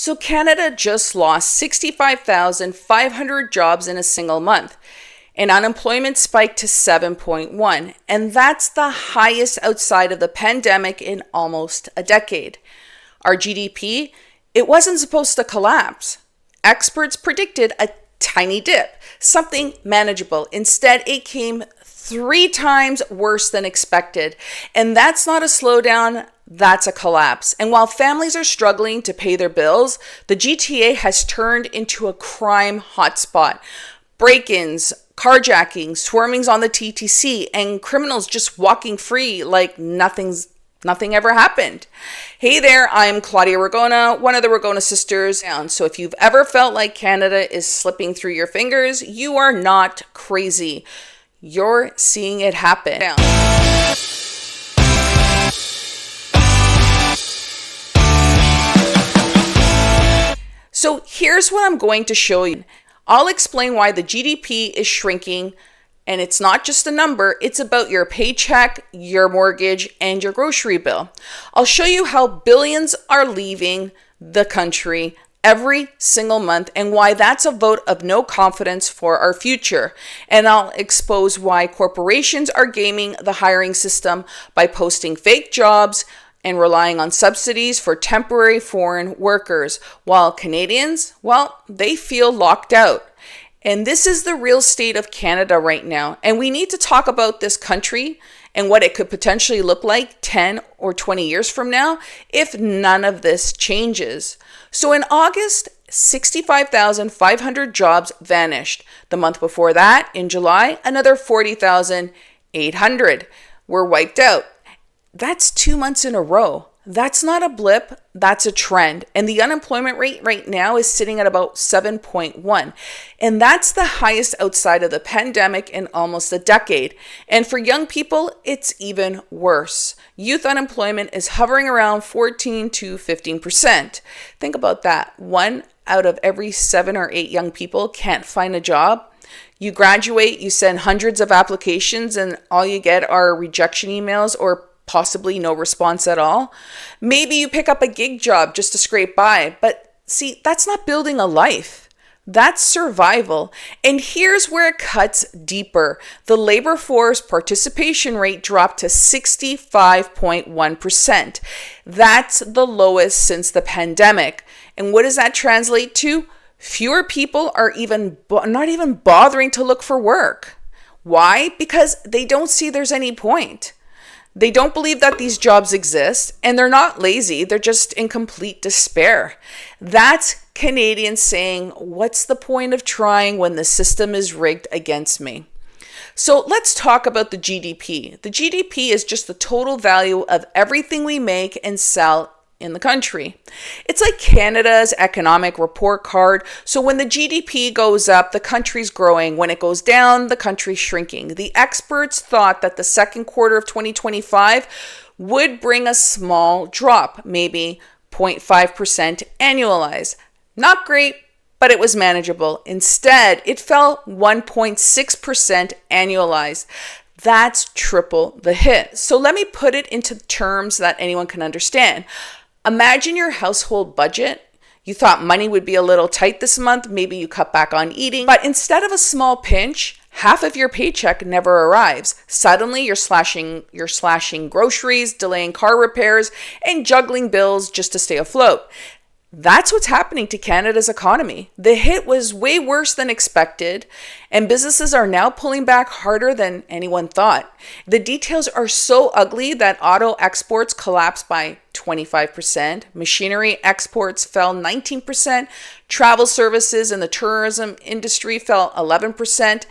So Canada just lost 65,500 jobs in a single month, and unemployment spiked to 7.1, and that's the highest outside of the pandemic in almost a decade. Our GDP, it wasn't supposed to collapse. Experts predicted a tiny dip, something manageable. Instead, it came 3 times worse than expected. And that's not a slowdown, that's a collapse. And while families are struggling to pay their bills, the GTA has turned into a crime hotspot. Break-ins, carjackings, swarmings on the TTC, and criminals just walking free like nothing ever happened. Hey there, I'm Claudia Ragona, one of the Ragona sisters. So if you've ever felt like Canada is slipping through your fingers, you are not crazy. You're seeing it happen. So here's what I'm going to show you. I'll explain why the GDP is shrinking, and it's not just a number, it's about your paycheck, your mortgage, and your grocery bill. I'll show you how billions are leaving the country every single month and why that's a vote of no confidence for our future. And I'll expose why corporations are gaming the hiring system by posting fake jobs and relying on subsidies for temporary foreign workers, while Canadians, well, they feel locked out. And this is the real state of Canada right now. And we need to talk about this country and what it could potentially look like 10 or 20 years from now if none of this changes. So in August, 65,500 jobs vanished. The month before that, in July, another 40,800 were wiped out. That's 2 months in a row. That's not a blip, that's a trend. And the unemployment rate right now is sitting at about 7.1. And that's the highest outside of the pandemic in almost a decade. And for young people, it's even worse. Youth unemployment is hovering around 14 to 15%. Think about that. 1 out of every 7 or 8 young people can't find a job. You graduate, you send hundreds of applications, and all you get are rejection emails or possibly no response at all. Maybe you pick up a gig job just to scrape by, but see, that's not building a life. That's survival. And here's where it cuts deeper. The labor force participation rate dropped to 65.1%. That's the lowest since the pandemic. And what does that translate to? Fewer people are not even bothering to look for work. Why? Because they don't see there's any point. They don't believe that these jobs exist, and they're not lazy, they're just in complete despair. That's Canadians saying, what's the point of trying when the system is rigged against me? So let's talk about the GDP. The GDP is just the total value of everything we make and sell in the country. It's like Canada's economic report card. So when the GDP goes up, the country's growing. When it goes down, the country's shrinking. The experts thought that the second quarter of 2025 would bring a small drop, maybe 0.5% annualized. Not great, but it was manageable. Instead, it fell 1.6% annualized. That's triple the hit. So let me put it into terms that anyone can understand. Imagine your household budget. You thought money would be a little tight this month. Maybe you cut back on eating. But instead of a small pinch, half of your paycheck never arrives. Suddenly, you're slashing groceries, delaying car repairs, and juggling bills just to stay afloat. That's what's happening to Canada's economy. The hit was way worse than expected, and businesses are now pulling back harder than anyone thought. The details are so ugly that auto exports collapsed by 25%, machinery exports fell 19%, travel services and the tourism industry fell 11%,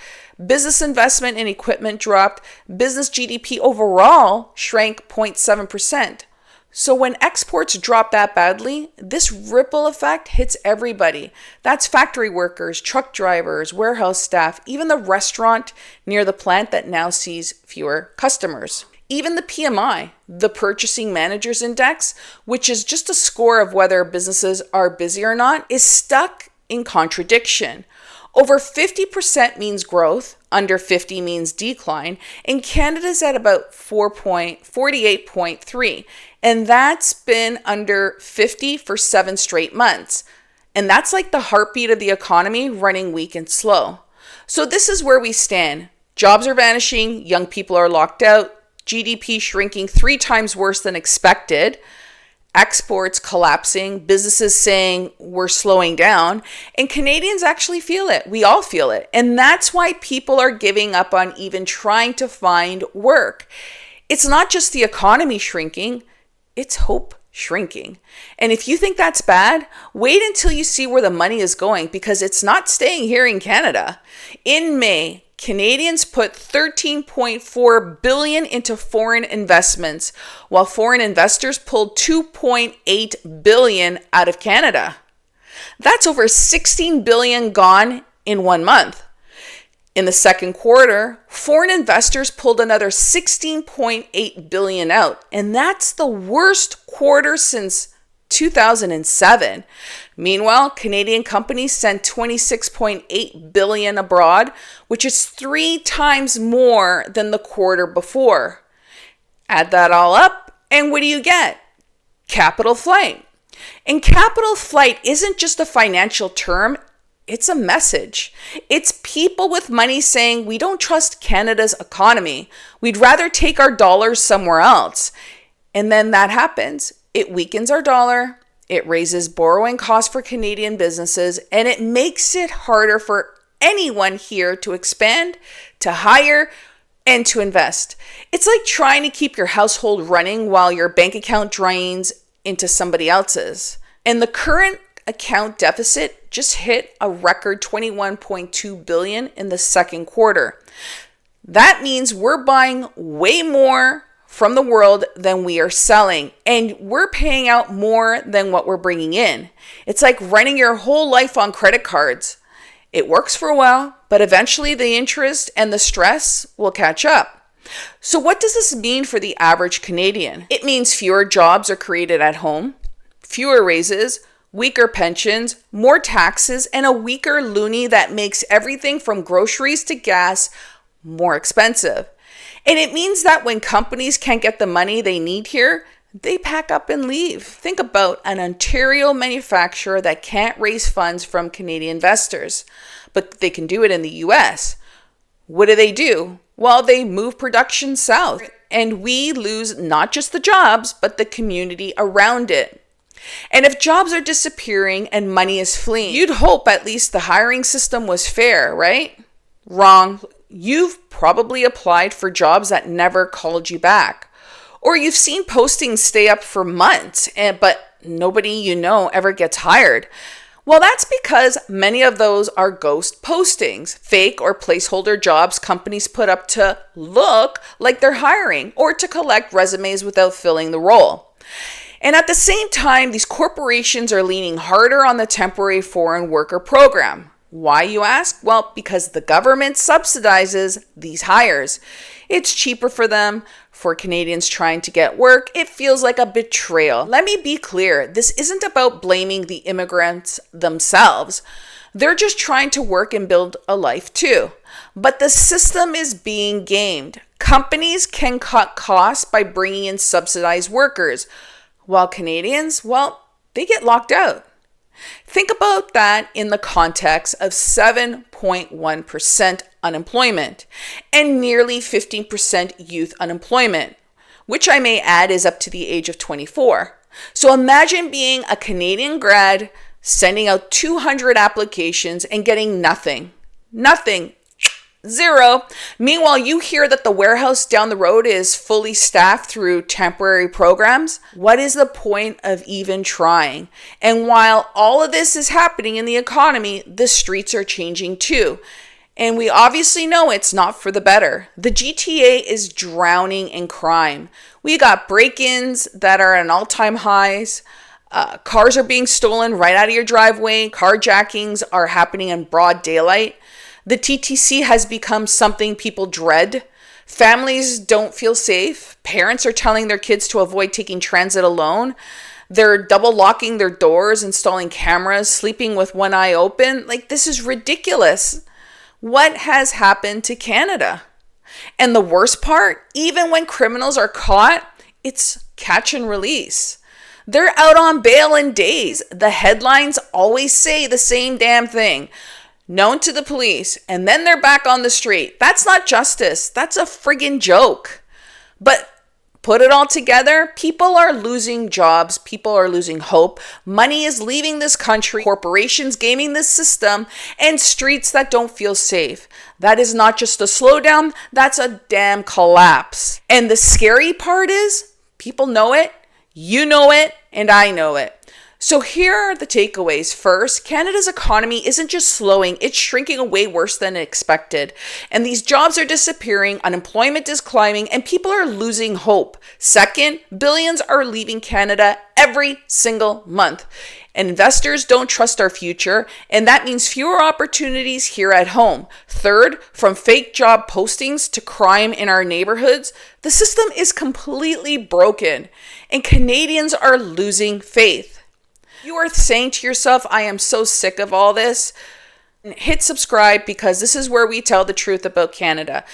business investment in equipment dropped, business GDP overall shrank 0.7%. So when exports drop that badly, this ripple effect hits everybody. That's factory workers, truck drivers, warehouse staff, even the restaurant near the plant that now sees fewer customers. Even the PMI, the Purchasing Managers Index, which is just a score of whether businesses are busy or not, is stuck in contradiction. Over 50% means growth, under 50 means decline, and Canada's at about 48.3. And that's been under 50 for 7 straight months. And that's like the heartbeat of the economy running weak and slow. So this is where we stand. Jobs are vanishing, young people are locked out, GDP shrinking 3 times worse than expected, exports collapsing, businesses saying we're slowing down, and Canadians actually feel it. We all feel it. And that's why people are giving up on even trying to find work. It's not just the economy shrinking, it's hope shrinking. And if you think that's bad, wait until you see where the money is going, because it's not staying here in Canada. In May, Canadians put $13.4 billion into foreign investments, while foreign investors pulled $2.8 billion out of Canada. That's over $16 billion gone in 1 month. In the second quarter, foreign investors pulled another $16.8 billion out, and that's the worst quarter since 2007. Meanwhile, Canadian companies sent $26.8 billion abroad, which is 3 times more than the quarter before. Add that all up, and what do you get? Capital flight. And capital flight isn't just a financial term, it's a message. It's people with money saying, we don't trust Canada's economy. We'd rather take our dollars somewhere else. And then that happens. It weakens our dollar, it raises borrowing costs for Canadian businesses, and it makes it harder for anyone here to expand, to hire, and to invest. It's like trying to keep your household running while your bank account drains into somebody else's. And the current account deficit just hit a record $21.2 billion in the second quarter. That means we're buying way more from the world than we are selling, and we're paying out more than what we're bringing in. It's like running your whole life on credit cards. It works for a while, but eventually the interest and the stress will catch up. So what does this mean for the average Canadian? It means fewer jobs are created at home, fewer raises, weaker pensions, more taxes, and a weaker loonie that makes everything from groceries to gas more expensive. And it means that when companies can't get the money they need here, they pack up and leave. Think about an Ontario manufacturer that can't raise funds from Canadian investors, but they can do it in the US. What do? Well, they move production south, and we lose not just the jobs, but the community around it. And if jobs are disappearing and money is fleeing, you'd hope at least the hiring system was fair, right? Wrong. You've probably applied for jobs that never called you back. Or you've seen postings stay up for months, but nobody you know ever gets hired. Well, that's because many of those are ghost postings, fake or placeholder jobs companies put up to look like they're hiring or to collect resumes without filling the role. And at the same time, these corporations are leaning harder on the temporary foreign worker program. Why, you ask? Well, because the government subsidizes these hires. It's cheaper for them. For Canadians trying to get work, it feels like a betrayal. Let me be clear. This isn't about blaming the immigrants themselves. They're just trying to work and build a life too. But the system is being gamed. Companies can cut costs by bringing in subsidized workers, while Canadians, well, they get locked out. Think about that in the context of 7.1% unemployment and nearly 15% youth unemployment, which I may add is up to the age of 24. So imagine being a Canadian grad, sending out 200 applications and getting nothing. Zero. Meanwhile, you hear that the warehouse down the road is fully staffed through temporary programs. What is the point of even trying? And while all of this is happening in the economy, the streets are changing too. And we obviously know it's not for the better. The GTA is drowning in crime. We got break-ins that are at all-time highs. Cars are being stolen right out of your driveway. Carjackings are happening in broad daylight. The TTC has become something people dread. Families don't feel safe. Parents are telling their kids to avoid taking transit alone. They're double locking their doors, installing cameras, sleeping with one eye open. Like, this is ridiculous. What has happened to Canada? And the worst part, even when criminals are caught, it's catch and release. They're out on bail in days. The headlines always say the same damn thing. Known to the police, and then they're back on the street. That's not justice. That's a friggin' joke. But put it all together, people are losing jobs, people are losing hope, money is leaving this country, corporations gaming this system, and streets that don't feel safe. That is not just a slowdown, that's a damn collapse. And the scary part is, people know it, you know it, and I know it. So here are the takeaways. First, Canada's economy isn't just slowing, it's shrinking away worse than expected. And these jobs are disappearing, unemployment is climbing, and people are losing hope. Second, billions are leaving Canada every single month. And investors don't trust our future, and that means fewer opportunities here at home. Third, from fake job postings to crime in our neighborhoods, the system is completely broken, and Canadians are losing faith. You are saying to yourself, I am so sick of all this. Hit subscribe because this is where we tell the truth about Canada.